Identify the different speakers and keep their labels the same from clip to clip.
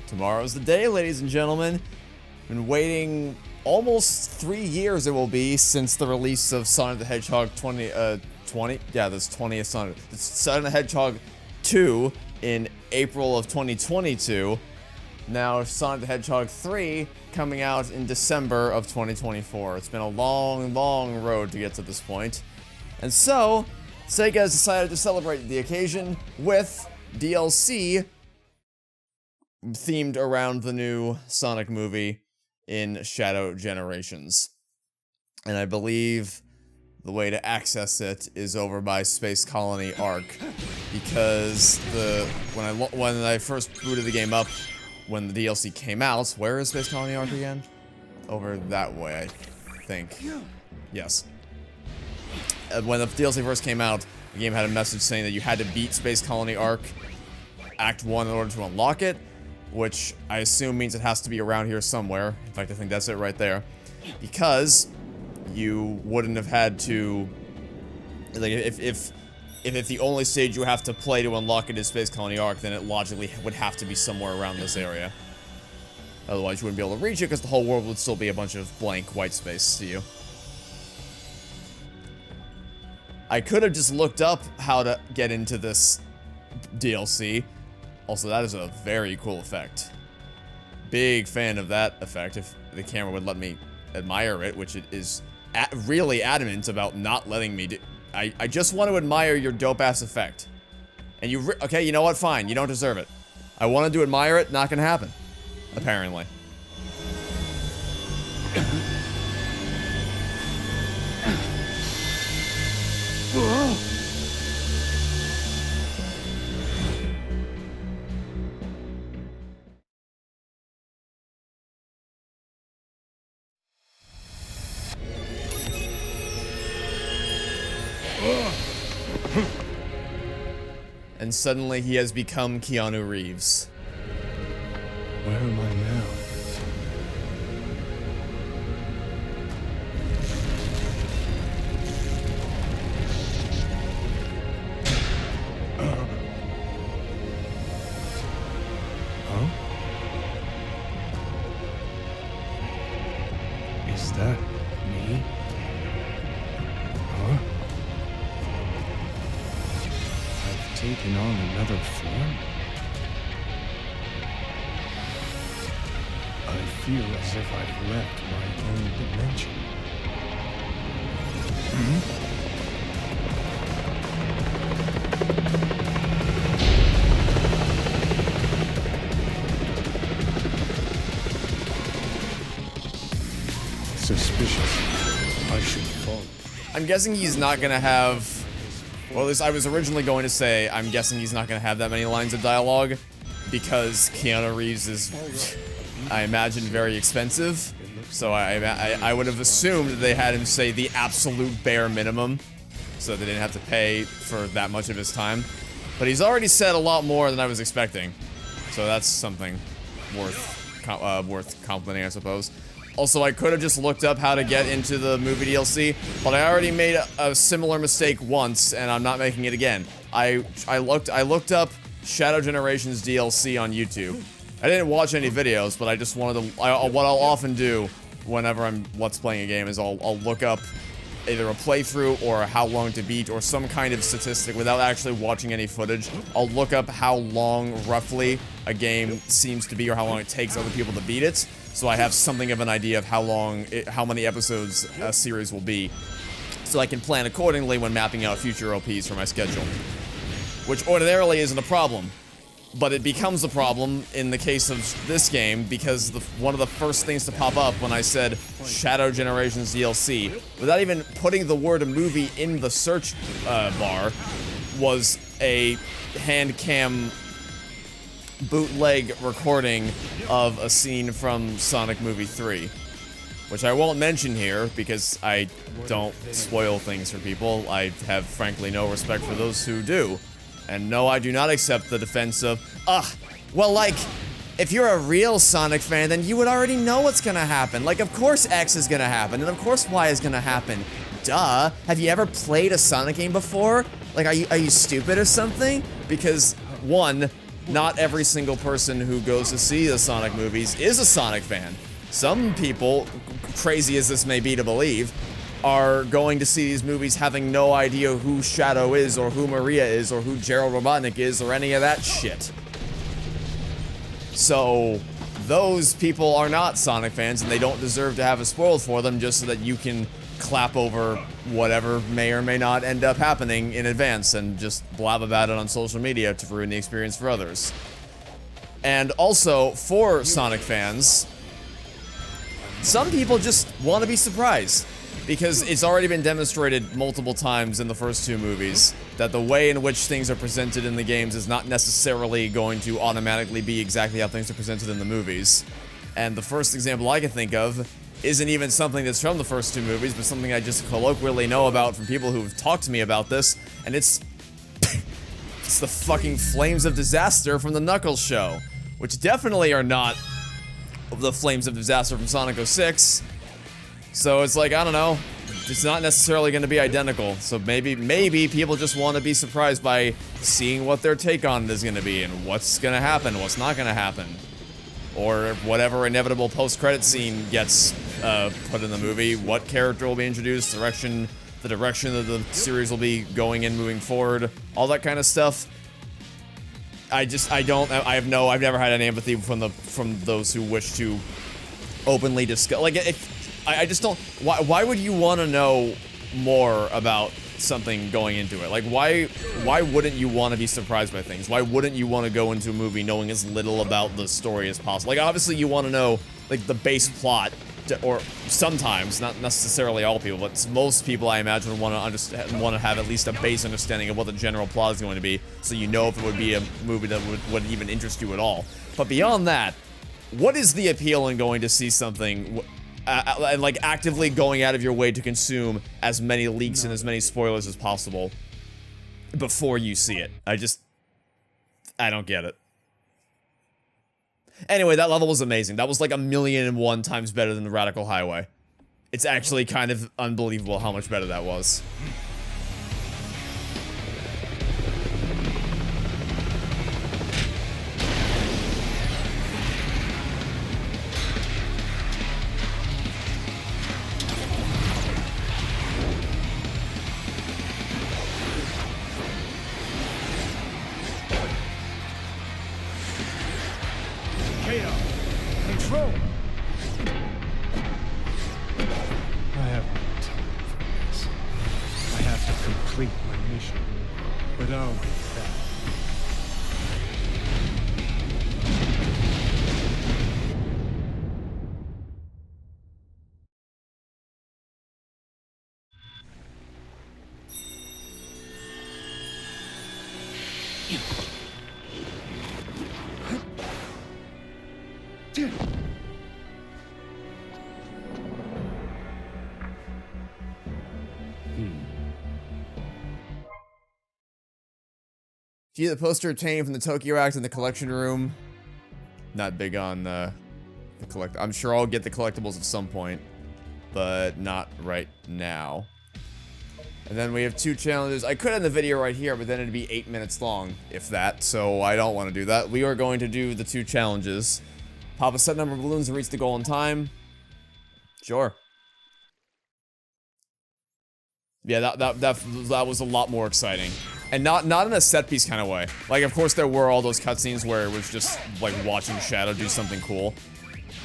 Speaker 1: Tomorrow's the day, ladies and gentlemen. Been waiting almost 3 years it will be since the release of Sonic the Hedgehog 20th Sonic. It's Sonic the Hedgehog 2 in April of 2022. Now Sonic the Hedgehog 3 coming out in December of 2024. It's been a long, long road to get to this point. And so, Sega has decided to celebrate the occasion with DLC themed around the new Sonic movie in Shadow Generations. And I believe the way to access it is over by Space Colony Arc, because when I first booted the game up, when the DLC came out, where is Space Colony Arc again? Over that way, I think. Yes. When the DLC first came out, the game had a message saying that you had to beat Space Colony Arc Act 1 in order to unlock it, which I assume means it has to be around here somewhere. In fact, I think that's it right there. Because you wouldn't have had to, like, if the only stage you have to play to unlock it is Space Colony Arc, then it logically would have to be somewhere around this area. Otherwise, you wouldn't be able to reach it because the whole world would still be a bunch of blank white space to you. I could have just looked up how to get into this DLC. Also, that is a very cool effect. Big fan of that effect, if the camera would let me admire it, which it is really adamant about not letting me do. I just want to admire your dope-ass effect. And okay, you know what? Fine, you don't deserve it. I wanted to admire it, not gonna happen. Apparently. And suddenly he has become Keanu Reeves.
Speaker 2: Where am I now? Huh? Is that me? Huh? I've taken on another form? I feel as if I've left my own dimension. Suspicious. I should follow.
Speaker 1: I'm guessing he's not gonna have... Well, at least I was originally going to say, I'm guessing he's not gonna have that many lines of dialogue, because Keanu Reeves is, I imagine, very expensive. So I would have assumed that they had him say the absolute bare minimum, so they didn't have to pay for that much of his time. But he's already said a lot more than I was expecting, so that's something worth complimenting, I suppose. Also, I could have just looked up how to get into the movie DLC, but I already made a similar mistake once, and I'm not making it again. I looked up Shadow Generations DLC on YouTube. I didn't watch any videos, but I just wanted to. What I'll often do whenever I'm Let's Playing a game is I'll look up either a playthrough or how long to beat or some kind of statistic without actually watching any footage. I'll look up how long roughly a game seems to be or how long it takes other people to beat it, so I have something of an idea of how many episodes a series will be, so I can plan accordingly when mapping out future OPs for my schedule. Which ordinarily isn't a problem, but it becomes a problem in the case of this game because one of the first things to pop up when I said Shadow Generations DLC, without even putting the word movie in the search bar, was a hand cam bootleg recording of a scene from Sonic Movie 3. Which I won't mention here, because I don't spoil things for people. I have, frankly, no respect for those who do. And no, I do not accept the defense of, well, like, if you're a real Sonic fan, then you would already know what's gonna happen. Like, of course X is gonna happen, and of course Y is gonna happen. Duh. Have you ever played a Sonic game before? Like, are you stupid or something? Because, one, not every single person who goes to see the Sonic movies is a Sonic fan. Some people, crazy as this may be to believe, are going to see these movies having no idea who Shadow is, or who Maria is, or who Gerald Robotnik is, or any of that shit. So, those people are not Sonic fans, and they don't deserve to have it spoiled for them just so that you can clap over whatever may or may not end up happening in advance and just blab about it on social media to ruin the experience for others. And also, for Sonic fans, some people just want to be surprised, because it's already been demonstrated multiple times in the first two movies that the way in which things are presented in the games is not necessarily going to automatically be exactly how things are presented in the movies. And the first example I can think of isn't even something that's from the first two movies, but something I just colloquially know about from people who've talked to me about this, and it's it's the fucking Flames of Disaster from the Knuckles show, which definitely are not the Flames of Disaster from Sonic 06. So it's like, I don't know, it's not necessarily going to be identical. So maybe people just want to be surprised by seeing what their take on it is going to be, and what's going to happen, what's not going to happen. Or whatever inevitable post-credit scene gets put in the movie, what character will be introduced, the direction that the series will be going in moving forward, all that kind of stuff. I've never had any empathy from those who wish to openly discuss, like, I just don't, why would you want to know more about something going into it? Like, why wouldn't you want to be surprised by things? Why wouldn't you want to go into a movie knowing as little about the story as possible? Like, obviously you want to know, like, the base plot, or sometimes, not necessarily all people, but most people, I imagine, want to have at least a base understanding of what the general plot is going to be, so you know if it would be a movie that would even interest you at all. But beyond that, what is the appeal in going to see something, and like actively going out of your way to consume as many leaks and as many spoilers as possible before you see it? I don't get it. Anyway, that level was amazing. That was like 1,000,001 times better than the Radical Highway. It's actually kind of unbelievable how much better that was.
Speaker 2: Control! I have no time for this. I have to complete my mission. But I'll be back.
Speaker 1: See the poster obtained from the Tokyo Act in the collection room. Not big on the collect. I'm sure I'll get the collectibles at some point, but not right now. And then we have 2 challenges. I could end the video right here, but then it'd be 8 minutes long, if that, so I don't want to do that. We are going to do the 2 challenges. Pop a set number of balloons and reach the goal in time. Sure. Yeah, that was a lot more exciting. And not in a set piece kind of way. Like, of course there were all those cutscenes where it was just, like, watching Shadow do something cool.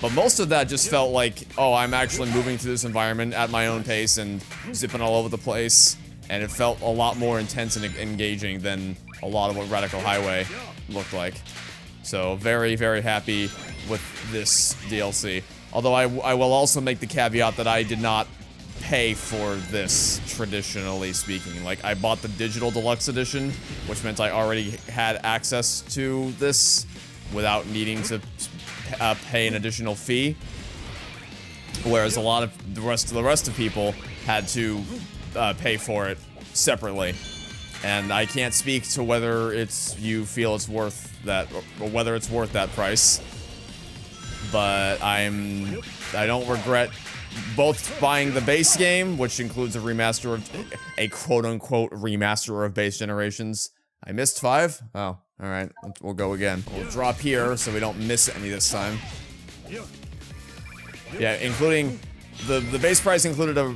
Speaker 1: But most of that just felt like, oh, I'm actually moving through this environment at my own pace and zipping all over the place. And it felt a lot more intense and engaging than a lot of what Radical Highway looked like. So, very, very happy with this DLC. Although I will also make the caveat that I did not pay for this, traditionally speaking. Like, I bought the digital deluxe edition, which meant I already had access to this without needing to pay an additional fee, whereas a lot of the rest of people had to pay for it separately. And I can't speak to whether you feel it's worth that, or whether it's worth that price, but I don't regret both buying the base game, which includes a quote-unquote remaster of base Generations. I missed 5? Oh, Alright, we'll go again. We'll drop here so we don't miss any this time. Yeah, including... The base price included a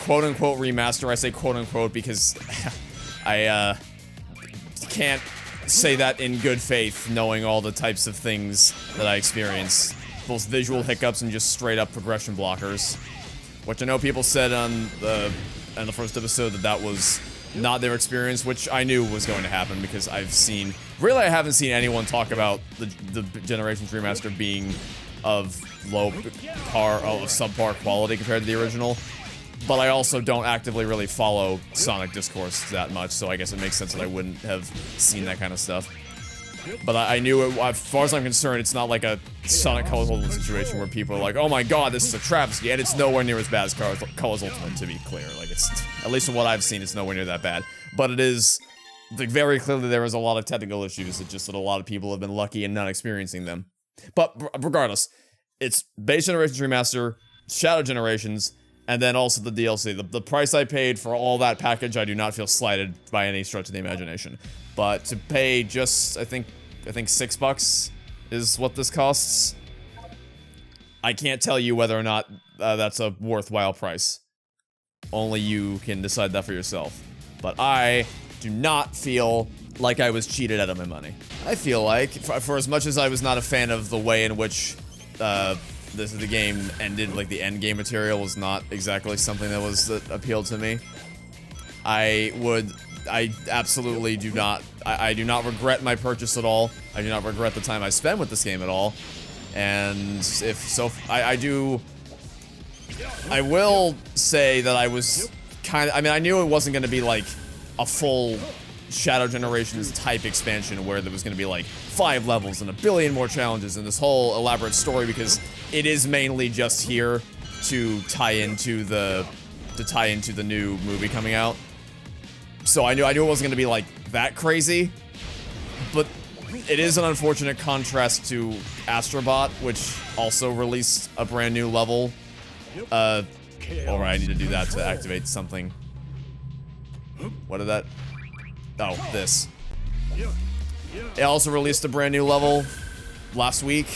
Speaker 1: quote-unquote remaster. I say quote-unquote because I can't say that in good faith, knowing all the types of things that I experience. Both visual hiccups and just straight-up progression blockers. Which I know people said on the first episode that was not their experience, which I knew was going to happen because I've seen... Really, I haven't seen anyone talk about the Generations remaster being of subpar quality compared to the original. But I also don't actively really follow Sonic discourse that much, so I guess it makes sense that I wouldn't have seen that kind of stuff. But I knew, as far as I'm concerned, it's not like a Sonic Colors Ultimate situation where people are like, oh my god, this is a travesty, and it's nowhere near as bad as Colors Ultimate, to be clear. Like, it's, at least from what I've seen, it's nowhere near that bad. But it is, like, very clearly there is a lot of technical issues, it's just that a lot of people have been lucky in not experiencing them. But regardless, it's Base Generations Remaster, Shadow Generations, and then also the DLC. The price I paid for all that package, I do not feel slighted by any stretch of the imagination. But to pay just, I think $6 is what this costs. I can't tell you whether or not that's a worthwhile price. Only you can decide that for yourself. But I do not feel like I was cheated out of my money. I feel like, for as much as I was not a fan of the way in which the game ended, like the end game material was not exactly something that appealed to me. I absolutely do not, I do not regret my purchase at all. I do not regret the time I spent with this game at all. And if so, I will say that I was kind of, I mean, I knew it wasn't going to be like a full Shadow Generations type expansion where there was going to be like 5 levels and a billion more challenges and this whole elaborate story, because it is mainly just here to tie into the new movie coming out. So I knew it wasn't going to be like that crazy, but it is an unfortunate contrast to Astrobot, which also released a brand new level. Alright, I need to do that to activate something. What did that? Oh, this. It also released a brand new level last week,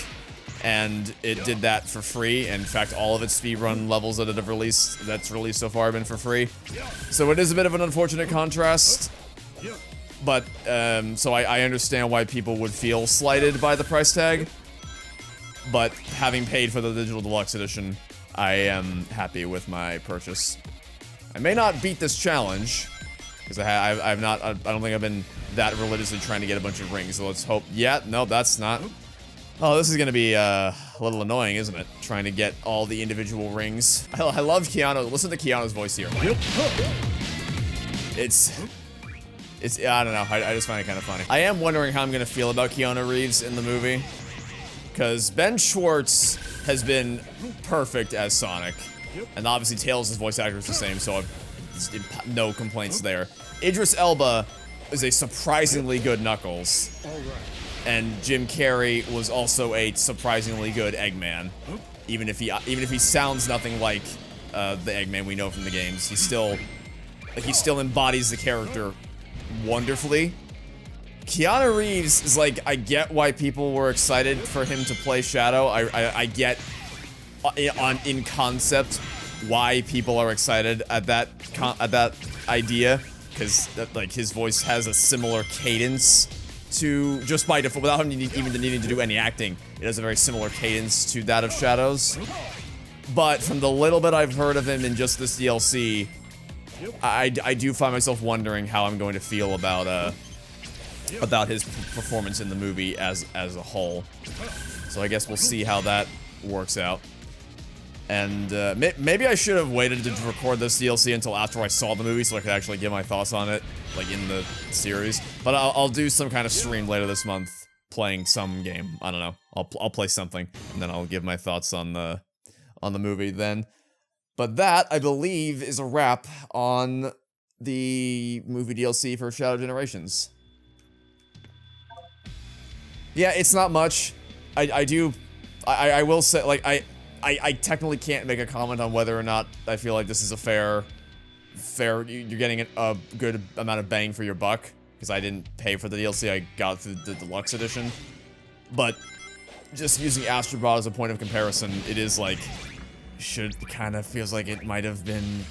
Speaker 1: and it did that for free. In fact, all of its speedrun levels that's released so far have been for free. So it is a bit of an unfortunate contrast. But, so I understand why people would feel slighted by the price tag. But having paid for the Digital Deluxe Edition, I am happy with my purchase. I may not beat this challenge, because I don't think I've been that religiously trying to get a bunch of rings, so let's hope. Yeah, no, that's not. Oh, this is gonna be a little annoying, isn't it? Trying to get all the individual rings. I love Keanu. Listen to Keanu's voice here. It's I don't know, I just find it kind of funny. I am wondering how I'm gonna feel about Keanu Reeves in the movie, because Ben Schwartz has been perfect as Sonic, and obviously Tails' voice actor is the same, so no complaints there. Idris Elba is a surprisingly good Knuckles, and Jim Carrey was also a surprisingly good Eggman. Even if he sounds nothing like the Eggman we know from the games, he still embodies the character wonderfully. Keanu Reeves is like, I get why people were excited for him to play Shadow. I get in concept why people are excited at that idea, because like his voice has a similar cadence to, just by default, without him even needing to do any acting, it has a very similar cadence to that of Shadow's. But from the little bit I've heard of him in just this DLC, I do find myself wondering how I'm going to feel about his performance in the movie as a whole. So I guess we'll see how that works out. And maybe I should have waited to record this DLC until after I saw the movie so I could actually give my thoughts on it, like in the series. But I'll do some kind of stream later this month playing some game. I don't know. I'll play something, and then I'll give my thoughts on the movie then. But that, I believe, is a wrap on the movie DLC for Shadow Generations. Yeah, it's not much. I will say, like, I technically can't make a comment on whether or not I feel like this is a fair, you're getting a good amount of bang for your buck, because I didn't pay for the DLC. I got through the deluxe edition. But just using Astrobot as a point of comparison, it is like, kind of feels like it might have been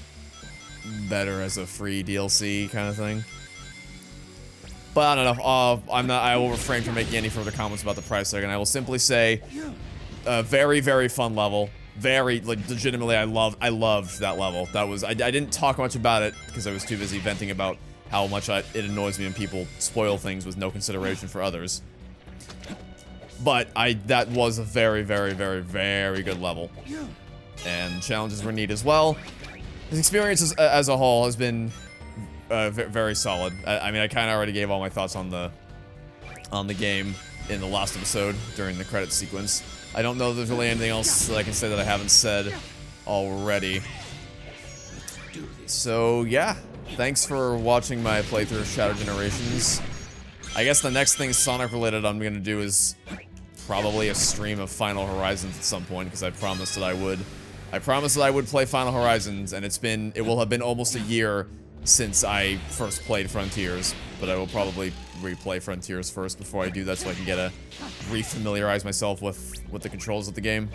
Speaker 1: better as a free DLC kind of thing. But I don't know. I will refrain from making any further comments about the price tag, and I will simply say, very, very fun level. Very, like, legitimately, I loved that level. I didn't talk much about it because I was too busy venting about how much it annoys me when people spoil things with no consideration for others. But that was a very, very, very, very good level. And challenges were neat as well. His experience as a whole has been very solid. I mean, I kind of already gave all my thoughts on the game in the last episode during the credits sequence. I don't know if there's really anything else that I can say that I haven't said already. So yeah, thanks for watching my playthrough of Shadow Generations. I guess the next thing Sonic related I'm gonna do is probably a stream of Final Horizons at some point, because I promised that I would. I promised that I would play Final Horizons, and it will have been almost a year since I first played Frontiers, but I will probably replay Frontiers first before I do that, so I can re-familiarize myself with the controls of the game.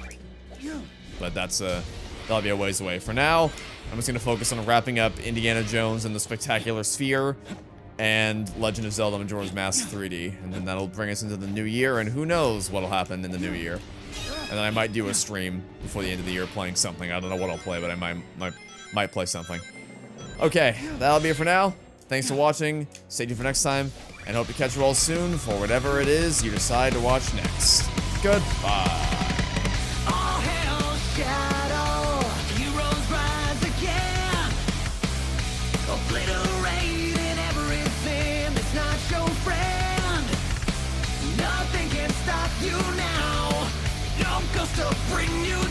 Speaker 1: But that'll be a ways away. For now, I'm just gonna focus on wrapping up Indiana Jones and the Spectacular Sphere and Legend of Zelda Majora's Mask 3D, and then that'll bring us into the new year, and who knows what'll happen in the new year. And then I might do a stream before the end of the year playing something. I don't know what I'll play, but I might play something. Okay, that'll be it for now. Thanks for watching. Stay tuned for next time, and hope to catch you all soon for whatever it is you decide to watch next. Goodbye.
Speaker 3: All hail Shadow, heroes rise again, obliterating everything that's not your friend. Nothing can stop you now. No ghost to bring you